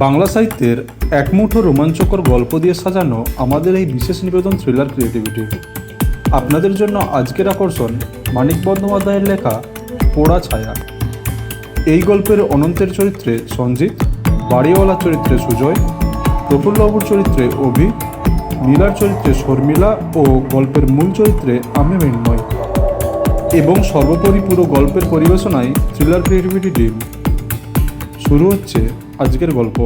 বাংলা সাহিত্যের একমুঠো রোমাঞ্চকর গল্প দিয়ে সাজানো আমাদের এই বিশেষ নিবেদন থ্রিলার ক্রিয়েটিভিটি। আপনাদের জন্য আজকের আকর্ষণ মানিক বন্দ্যোপাধ্যায়ের লেখা পোড়া ছায়া। এই গল্পের অনন্তের চরিত্রে সঞ্জিত, বাড়িওয়ালার চরিত্রে সুজয়, প্রফুল্লবাবুর চরিত্রে অভি, নীলার চরিত্রে শর্মিলা ও গল্পের মূল চরিত্রে আমি মৃন্ময়। এবং সর্বোপরি পুরো গল্পের পরিবেশনায় থ্রিলার ক্রিয়েটিভিটি টিম। শুরু হচ্ছে আজকের গল্প।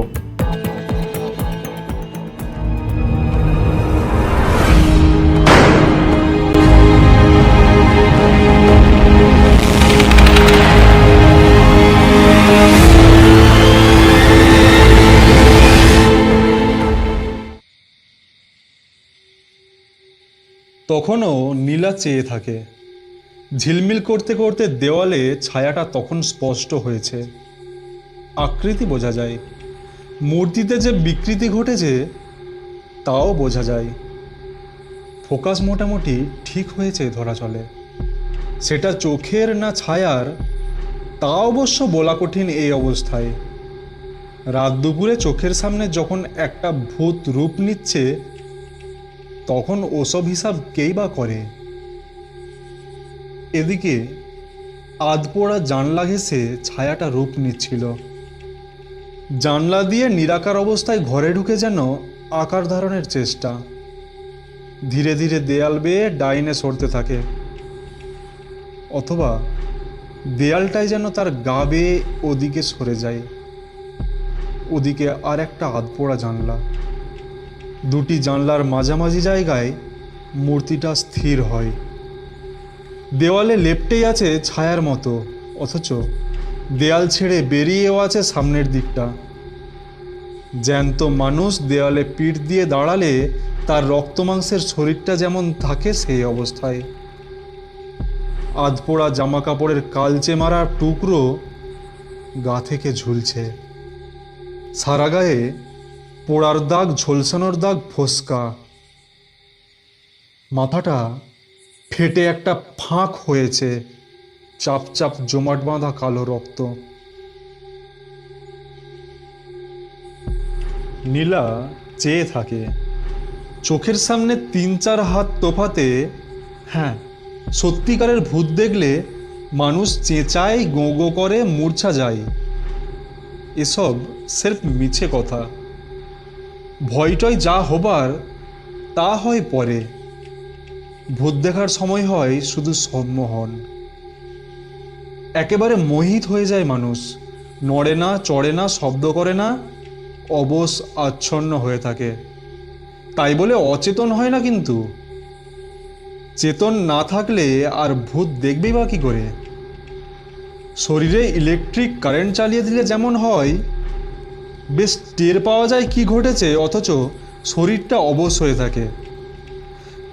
তখনও নীলা চেয়ে থাকে। ঝিলমিল করতে করতে দেওয়ালে ছায়াটা তখন স্পষ্ট হয়েছে। আকৃতি বোঝা যায়, মূর্তিতে যে বিকৃতি ঘটেছে তাও বোঝা যায়। ফোকাস মোটামুটি ঠিক হয়েছে ধরা চলে। সেটা চোখের না ছায়ার তা অবশ্য বলা কঠিন এই অবস্থায়। রাত দুপুরে চোখের সামনে যখন একটা ভূত রূপ নিচ্ছে তখন ওসব হিসাব কেই বা করে। এদিকে আধপোড়া জানলা ঘেঁষে ছায়াটা রূপ নিচ্ছিল। জানলা দিয়ে নিরাকার অবস্থায় ঘরে ঢুকে যেন আকার ধারণের চেষ্টা। ধীরে ধীরে দেয়াল বেয়ে ডাইনে সরতে থাকে, অথবা দেয়ালটাই যেন তার গা বেয়ে ওদিকে সরে যায়। ওদিকে আর একটা আধপোড়া জানলা। দুটি জানলার মাঝামাঝি জায়গায় মূর্তিটা স্থির হয়। দেওয়ালে লেপ্টেই আছে ছায়ার মতো, অথচ দেয়াল ছেড়ে বেরিয়েও আছে সামনের দিকটা। জ্যান্ত মানুষ দেওয়ালে পিঠ দিয়ে দাঁড়ালে তার রক্তমাংসের শরীরটা যেমন থাকে সেই অবস্থায়। আধপোড়া জামা কাপড়ের কালচে মারা টুকরো গা থেকে ঝুলছে। সারা গায়ে পোড়ার দাগ, ঝলসানোর দাগ, ফোসকা। মাথাটা ফেটে একটা ফাঁক হয়েছে, চাপ চাপ জমাট বাঁধা কালো রক্ত। নীলা চেয়ে থাকে। চোখের সামনে ৩-৪ হাত তোফাতে, হ্যাঁ, সত্যিকারের ভূত দেখলে মানুষ চেঁচায়, গোঁ গোঁ করে, মূর্ছা যায়। এসব স্রেফ মিছে কথা। ভয়টয় যা হবার তা হয় পরে। ভূত দেখার সময় হয় শুধু সম্মোহন। একেবারে মোহিত হয়ে যায় মানুষ। নড়ে না, চড়ে না, শব্দ করে না, অবশ আচ্ছন্ন হয়ে থাকে। তাই বলে অচেতন হয় না কিন্তু। চেতন না থাকলে আর ভূত দেখবেই বা কী করে? শরীরে ইলেকট্রিক কারেন্ট চালিয়ে দিলে যেমন হয়, বেশ টের পাওয়া যায় কি ঘটেছে, অথচ শরীরটা অবশ হয়ে থাকে।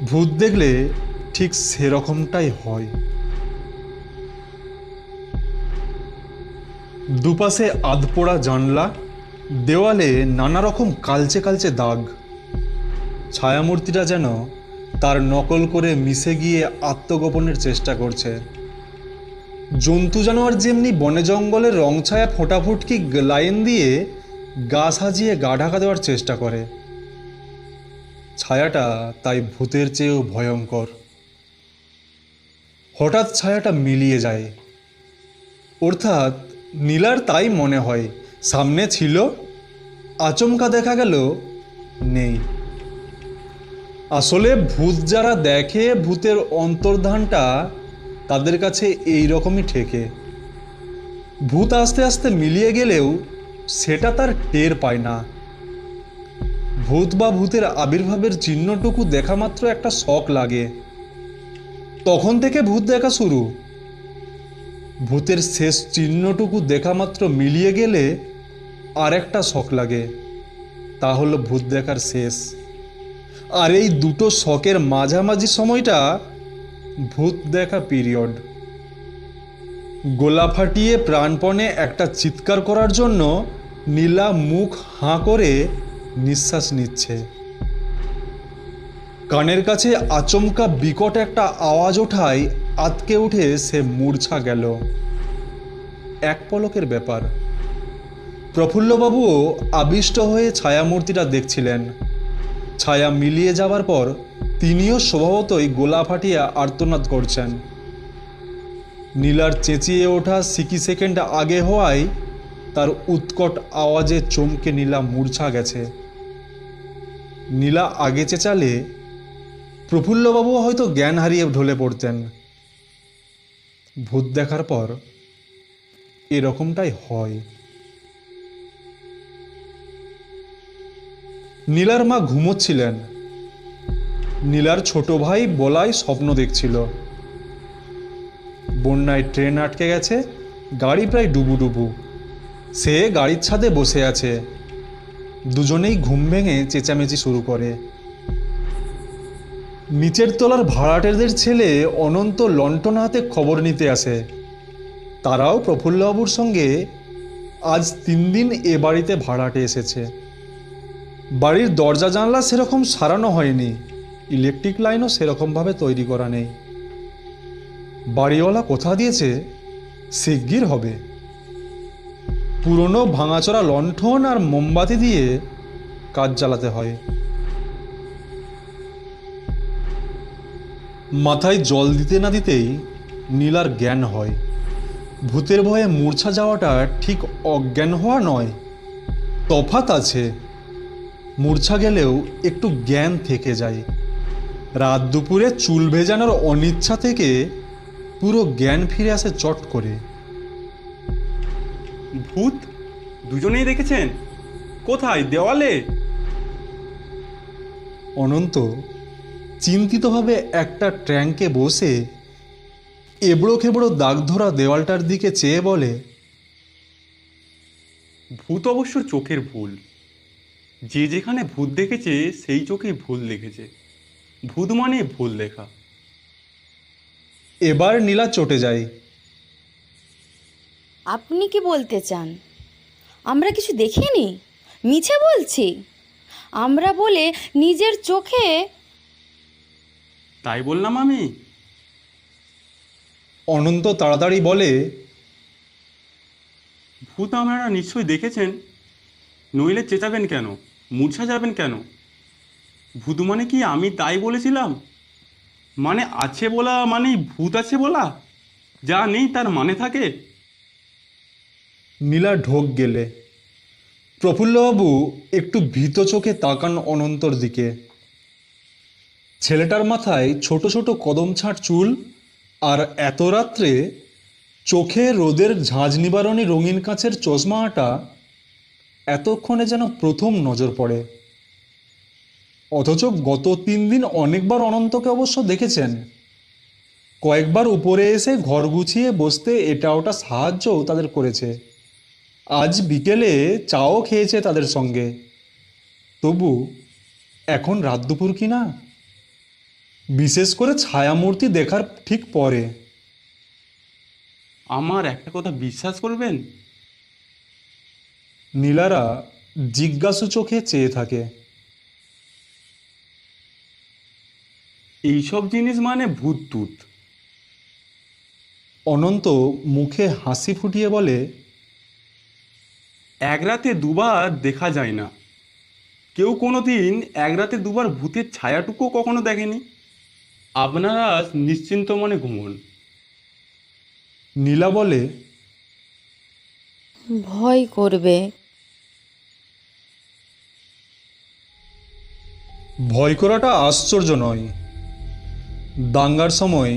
ভূত দেখলে ঠিক সেরকমটাই হয়। দুপাশে আধপোড়া জানলা, দেওয়ালে নানা রকম কালচে কালচে দাগ। ছায়ামূর্তিটা যেন তার নকল করে মিশে গিয়ে আত্মগোপনের চেষ্টা করছে। জন্তু জানোয়ার যেমনি বনে জঙ্গলে রং ছায়া ফোটাফুটকি লাইন দিয়ে গা সাজিয়ে গা ঢাকা দেওয়ার চেষ্টা করে, ছায়াটা তাই ভূতের চেয়েও ভয়ঙ্কর। হঠাৎ ছায়াটা মিলিয়ে যায়, অর্থাৎ নীলার তাই মনে হয়। সামনে ছিল, আচমকা দেখা গেল নেই। আসলে ভূত যারা দেখে, ভূতের অন্তর্ধানটা তাদের কাছে এই রকমই ঠেকে। ভূত আস্তে আস্তে মিলিয়ে গেলেও সেটা তার টের পায় না। ভূত বা ভূতের আবির্ভাবের চিহ্নটুকু দেখা মাত্র একটা শক লাগে। তখন থেকে ভূত দেখা শুরু। ভূতের শেষ চিহ্নটুকু দেখা মাত্র মিলিয়ে গেলে আর একটা শক লাগে, তা হলো ভূত দেখার শেষ। আর এই দুটো শকের মাঝামাঝি সময়টা ভূত দেখা পিরিয়ড। গলা ফাটিয়ে প্রাণপণে একটা চিৎকার করার জন্য নীলা মুখ হাঁ করে নিঃশ্বাস নিচ্ছে। কানের কাছে আচমকা বিকট একটা আওয়াজ ওঠায় আঁতকে উঠে সে মূর্ছা গেল। এক পলকের ব্যাপার। প্রফুল্লবাবুও আবিষ্ট হয়ে ছায়ামূর্তিটা দেখছিলেন। ছায়া মিলিয়ে যাবার পর তিনিও স্বভাবতই গোলা ফাটিয়ে আর্তনাদ করছেন। নীলার চেঁচিয়ে ওঠা সিকি সেকেন্ড আগে হওয়ায় তার উৎকট আওয়াজে চমকে নীলা মূর্ছা গেছে। নীলা আগে চেঁচালে প্রফুল্লবাবু হয়তো জ্ঞান হারিয়ে ঢলে পড়তেন। ভূত দেখার পর এরকমটাই হয়। নীলার মা ঘুমোচ্ছিলেন। নীলার ছোট ভাই বলাই স্বপ্ন দেখছিল। বন্যায় ট্রেন আটকে গেছে, গাড়ি প্রায় ডুবু। সে গাড়ির ছাদে বসে আছে। দুজনেই ঘুম ভেঙে চেঁচামেচি শুরু করে। নিচের তলার ভাড়াটেদের ছেলে অনন্ত লণ্ঠন হাতে খবর নিতে আসে। তারাও প্রফুল্লবাবুর সঙ্গে আজ 3 দিন এ বাড়িতে ভাড়াটে এসেছে। বাড়ির দরজা জানলা সেরকম সারানো হয়নি, ইলেকট্রিক লাইনও সেরকমভাবে তৈরি করা নেই। বাড়িওয়ালা কথা দিয়েছে শিগগির হবে। পুরনো ভাঙাচোরা লণ্ঠন আর মোমবাতি দিয়ে কাজ চালাতে হয়। মাথায় জল দিতে না দিতেই নীলার জ্ঞান হয়। ভূতের ভয়ে মূর্ছা যাওয়াটা ঠিক অজ্ঞান হওয়া নয়, তফাৎ আছে। মূর্ছা গেলেও একটু জ্ঞান থেকে যায়। রাত দুপুরে চুল ভেজানোর অনিচ্ছা থেকে পুরো জ্ঞান ফিরে আসে চট করে। ভূত দুজনেই দেখেছেন? কোথায়? দেওয়ালে? অনন্ত চিন্তিতভাবে একটা ট্র্যাঙ্কে বসে এবড়ো খেবড়ো দাগ ধরা দেওয়ালটার দিকে চেয়ে বলে, ভূত অবশ্য চোখের ভুল। যে যেখানে ভূত দেখেছে সেই চোখেই ভুল দেখেছে। ভূত মানে ভুল দেখা। এবার নীলা চটে যায়। আপনি কি বলতে চান আমরা কিছু দেখিনি? মিছে বলছি? আমরা বলে নিজের চোখে। তাই বললাম আমি। অনন্ত তাড়াতাড়ি বলে, ভূত আপনারা নিশ্চয়ই দেখেছেন, নইলে চেঁচাবেন কেন, মূর্ছা যাবেন কেন? ভূত মানে কি আমি তাই বলেছিলাম? মানে আছে বলা মানেই ভূত আছে বলা? যা নেই তার মানে থাকে? নীলা ঢোক গেলে। প্রফুল্লবাবু একটু ভীত চোখে তাকান অনন্তর দিকে। ছেলেটার মাথায় ছোট ছোট কদম ছাঁট চুল, আর এত রাত্রে চোখে রোদের ঝাঁঝ নিবারণী রঙিন কাঁচের চশমাটা এতক্ষণে যেন প্রথম নজর পড়ে। অথচ গত 3 দিন অনেকবার অনন্তকে অবশ্য দেখেছেন। কয়েকবার উপরে এসে ঘর গুছিয়ে বসতে এটা ওটা সাহায্যও তাদের করেছে। আজ বিকেলে চাও খেয়েছে তাদের সঙ্গে। তবু এখন রাত দুপুর কি না, বিশেষ করে ছায়ামূর্তি দেখার ঠিক পরে। আমার একটা কথা বিশ্বাস করবেন? নীলারা জিজ্ঞাসু চোখে চেয়ে থাকে। এইসব জিনিস মানে ভূত টুত। অনন্ত মুখে হাসি ফুটিয়ে বলে, এক রাতে দুবার দেখা যায় না। কেউ কোনো দিন এক রাতে দুবার ভূতের ছায়াটুকুও কখনো দেখেনি। আপনারা নিশ্চিন্ত মনে ঘুমন। নীলা বলে, ভয় করবে। ভয় করাটা আশ্চর্য নয়। দাঙ্গার সময়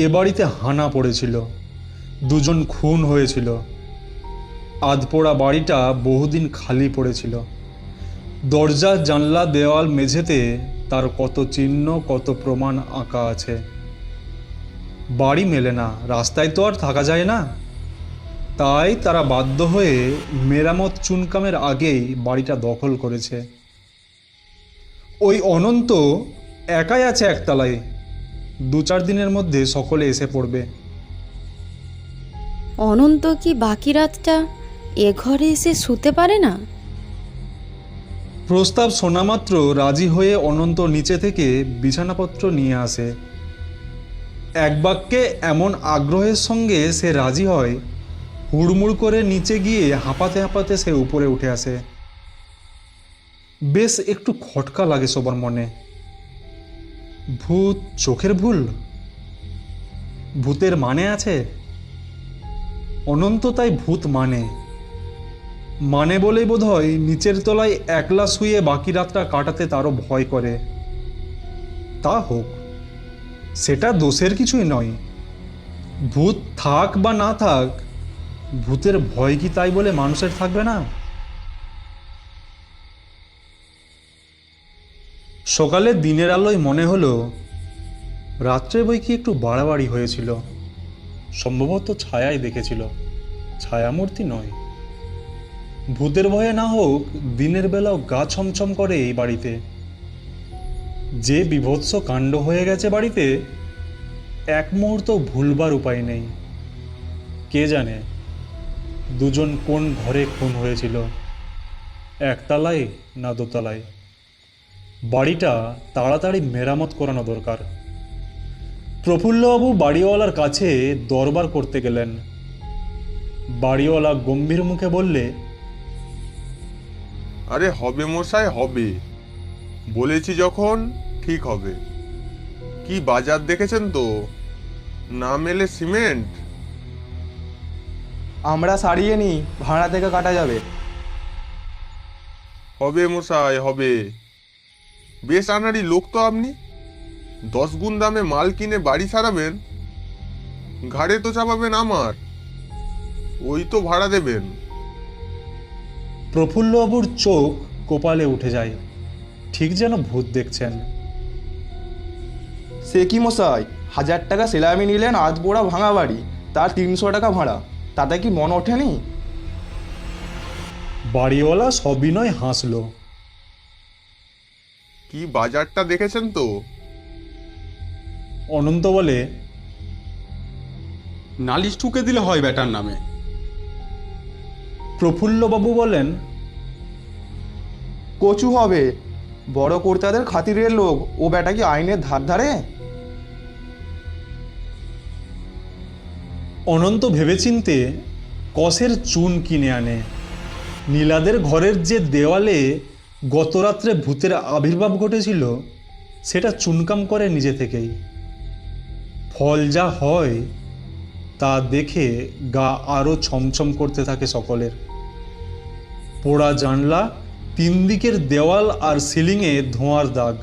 এ বাড়িতে হানা পড়েছিল, 2 জন খুন হয়েছিল। আধপোড়া বাড়িটা বহুদিন খালি পড়েছিল। দরজা জানলা দেওয়াল মেঝেতে তার কত চিহ্ন, কত প্রমাণ আঁকা আছে। বাড়ি মেলে না, রাস্তায় তো আর থাকা যায় না। তাই তারা বাধ্য হয়ে মেরামত চুনকামের আগেই বাড়িটা দখল করেছে। ওই অনন্ত একাই আছে একতলায়। 2-4 দিনের মধ্যে সকলে এসে পড়বে। অনন্ত কি বাকি রাতটা এ ঘরে এসে শুতে পারে না? প্রস্তাব শোনা মাত্র রাজি হয়ে অনন্ত নিচে থেকে বিছানাপত্র নিয়ে আসে। এক বাক্যে এমন আগ্রহের সঙ্গে সে রাজি হয়, হুড়মুড় করে নিচে গিয়ে হাঁপাতে হাঁপাতে সে উপরে উঠে আসে। বেশ একটু খটকা লাগে সবার মনে। ভূত চোখের ভুল? ভূতের মানে আছে? অনন্ত তাই ভূত মানে বলেই বোধহয় নিচের তলায় একলা শুয়ে বাকি রাতটা কাটাতে তারও ভয় করে। তা হোক, সেটা দোষের কিছুই নয়। ভূত থাক বা না থাক, ভূতের ভয় কি তাই বলে মানুষের থাকবে না? সকালে দিনের আলোয় মনে হলো রাত্রে বই কি একটু বাড়াবাড়ি হয়েছিল। সম্ভবত ছায়াই দেখেছিল, ছায়ামূর্তি নয়। ভূতের ভয়ে না হোক দিনের বেলাও গা ছমছম করে এই বাড়িতে। যে বীভৎস কাণ্ড হয়ে গেছে বাড়িতে, এক মুহূর্ত ভুলবার উপায় নেই। কে জানে দুজন কোন ঘরে খুন হয়েছিল, একতলায় না দোতলায়। বাড়িটা তাড়াতাড়ি মেরামত করানো দরকার। প্রফুল্লবাবু বাড়িওয়ালার কাছে দরবার করতে গেলেন। বাড়িওয়ালা গম্ভীর মুখে বললে, আরে হবে মশাই, হবে, বলেছি যখন ঠিক হবে। কি বাজার দেখেছেন তো, না মেলে সিমেন্ট। আমরা সারিয়ে নিই, ভাড়া থেকে কাটা যাবে। হবে মশাই, হবে। বেশ আনাড়ি লোক তো আপনি। 10 গুণ দামে মাল কিনে বাড়ি সারাবেন, ঘাড়ে তো চাপাবেন আমার, ওই তো ভাড়া দেবেন। প্রফুল্লবাবুর চোখ কপালে উঠে যায়, ঠিক যেন ভূত দেখছেন। সে কি মশাই, 1000 টাকা সেলামি নিলেন আধ পোড়া ভাঙা বাড়ি, তার 300 টাকা ভাড়া, তাতে কি মন ওঠেনি? বাড়িওয়ালা সবিনয় হাসল। কি বাজারটা দেখেছেন তো? অনন্ত বলে, নালিশ ঠুকে দিলে হয় ব্যাটার নামে। প্রফুল্লবাবু বলেন, কচু হবে, বড় কর্তাদের খাতিরের লোক, ও বেটা কি আইনের ধার ধারে? অনন্ত ভেবেচিন্তে কসের চুন কিনে আনে। নীলাদের ঘরের যে দেওয়ালে গতরাত্রে ভূতের আবির্ভাব ঘটেছিল, সেটা চুনকাম করে নিজে থেকেই। ফল যা হয় তা দেখে গা আরও ছমছম করতে থাকে সকলের। পোড়া জানলা, 3 দিকের দেওয়াল আর সিলিংয়ে ধোঁয়ার দাগ।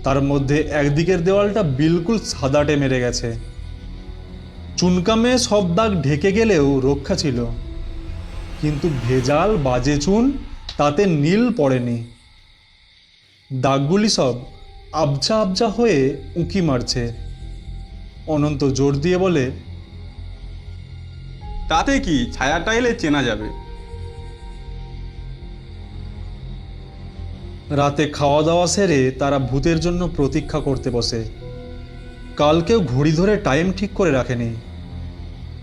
তার মধ্যে একদিকের দেওয়ালটা বিলকুল সাদাটে মেরে গেছে। চুনকামে সব দাগ ঢেকে গেলেও রক্ষা ছিল, কিন্তু ভেজাল বাজে চুন তাতে নীল পড়েনি। দাগগুলি সব আবজা আবজা হয়ে উঁকি মারছে। অনন্ত জোর দিয়ে বলে, তাতে কি, ছায়াটা এলে চেনা যাবে। রাতে খাওয়া দাওয়া সেরে তারা ভূতের জন্য প্রতীক্ষা করতে বসে। কালকেও ঘড়ি ধরে টাইম ঠিক করে রাখেনি,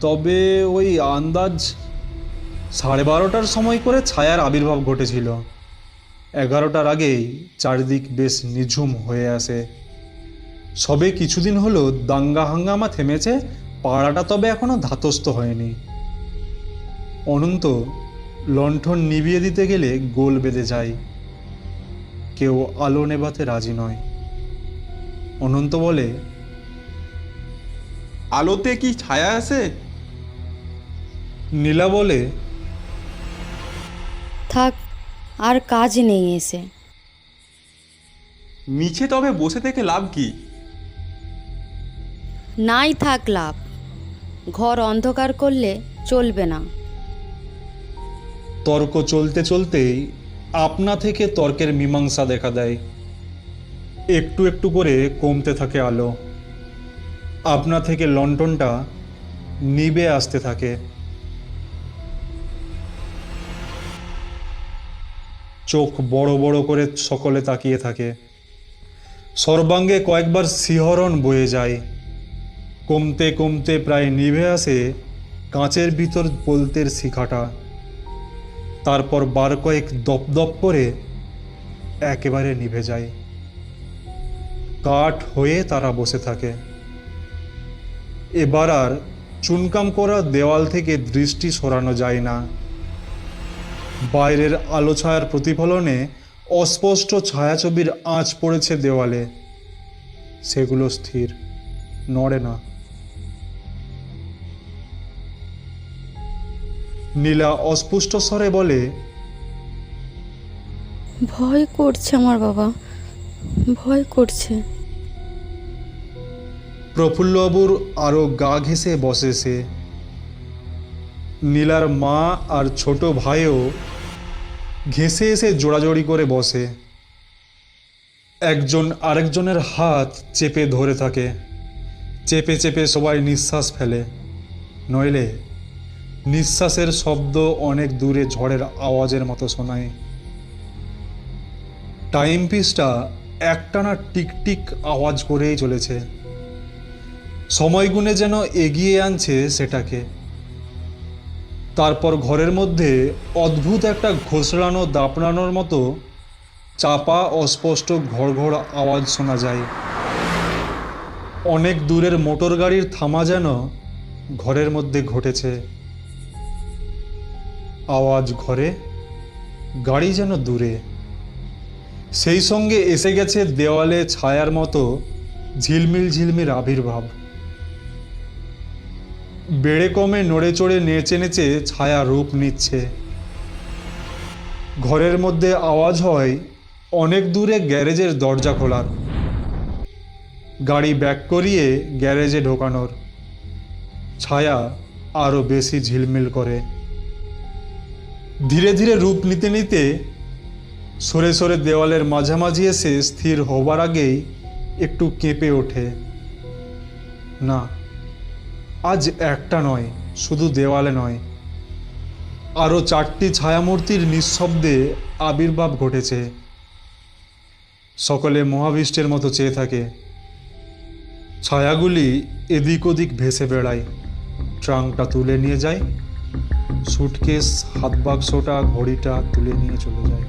তবে ওই আন্দাজ 12:30টার সময় করে ছায়ার আবির্ভাব ঘটেছিল। 11টার আগেই চারিদিক বেশ নিঝুম হয়ে আসে। সবে কিছুদিন হলো দাঙ্গা হাঙ্গামা থেমেছে, পাড়াটা তবে এখনো ধাতস্থ হয়নি। অনন্ত লণ্ঠন নিভিয়ে দিতে গেলে গোল বেঁধে যায়। কেউ আলো নেভাতে রাজি নয়। অনন্ত বলে, আলোতে কি ছায়া আসে? নীলা বলে, থাক, আর কাজ নেই এসে। মিছে তবে বসে থেকে লাভ কি? নাই থাক লাভ, ঘর অন্ধকার করলে চলবে না। তর্ক চলতে চলতেই আপনা থেকে তর্কের মীমাংসা দেখা দেয়। একটু একটু করে কমতে থাকে আলো। আপনা থেকে লণ্ঠনটা নিভে আসতে থাকে। চোখ বড় বড় করে সকলে তাকিয়ে থাকে। সর্বাঙ্গে কয়েকবার শিহরণ বয়ে যায়। কমতে কমতে প্রায় নিভে আসে কাঁচের ভিতর বলতের শিখাটা। তারপর বার কয়েক দপদপ করে একেবারে নিভে যায়। কাঠ হয়ে তারা বসে থাকে। এবার আর চুনকাম করা দেওয়াল থেকে দৃষ্টি সরানো যায় না। বাইরের আলো ছায়ার প্রতিফলনে অস্পষ্ট ছায়াছবির আঁচ পড়েছে দেওয়ালে, সেগুলো স্থির, নড়ে না। নীলা অস্পষ্ট স্বরে বলে, ভয় করছে আমার বাবা, ভয় করছে। প্রফুল্লবাবুর আরো গা ঘেঁষে বসে সে। নীলার মা আর ছোট ভাইও ঘেঁষে এসে জোড়াজোড়ি করে বসে। একজন আরেকজনের হাত চেপে ধরে থাকে, চেপে চেপে সবাই নিঃশ্বাস ফেলে, নইলে নিঃশ্বাসের শব্দ অনেক দূরে ঝড়ের আওয়াজের মতো শোনায়। টাইম পিসটা একটানা টিকটিক আওয়াজ করেই চলেছে, সময় গুণে যেন এগিয়ে আনছে সেটাকে। তারপর ঘরের মধ্যে অদ্ভুত একটা ঘোষড়ানো দাপড়ানোর মতো চাপা অস্পষ্ট ঘড়ঘড় আওয়াজ শোনা যায়। অনেক দূরের মোটর গাড়ির থামা যেন ঘরের মধ্যে ঘটেছে। আওয়াজ ঘরে, গাড়ি যেন দূরে। সেই সঙ্গে এসে গেছে দেওয়ালে ছায়ার মতো ঝিলমিল ঝিলমিল আবির্ভাব। বেড়ে কমে নড়ে চড়ে নেচে নেচে ছায়া রূপ নিচ্ছে। ঘরের মধ্যে আওয়াজ হয় অনেক দূরে গ্যারেজের দরজা খোলার, গাড়ি ব্যাক করিয়ে গ্যারেজে ঢোকানোর। ছায়া আরো বেশি ঝিলমিল করে। ধীরে ধীরে রূপ নিতে নিতে সরে সরে দেওয়ালের মাঝামাঝি এসে স্থির হবার আগেই একটু কেঁপে ওঠে। না, আজ একটা নয়, শুধু দেওয়ালে নয়, আরও 4টি ছায়ামূর্তির নিঃশব্দে আবির্ভাব ঘটেছে। সকলে মহাবিষ্টের মতো চেয়ে থাকে। ছায়াগুলি এদিক ওদিক ভেসে বেড়ায়, ট্রাঙ্কটা তুলে নিয়ে যায়, সুটকেস, হাত বাক্সটা, ঘড়িটা তুলে নিয়ে চলে যায়।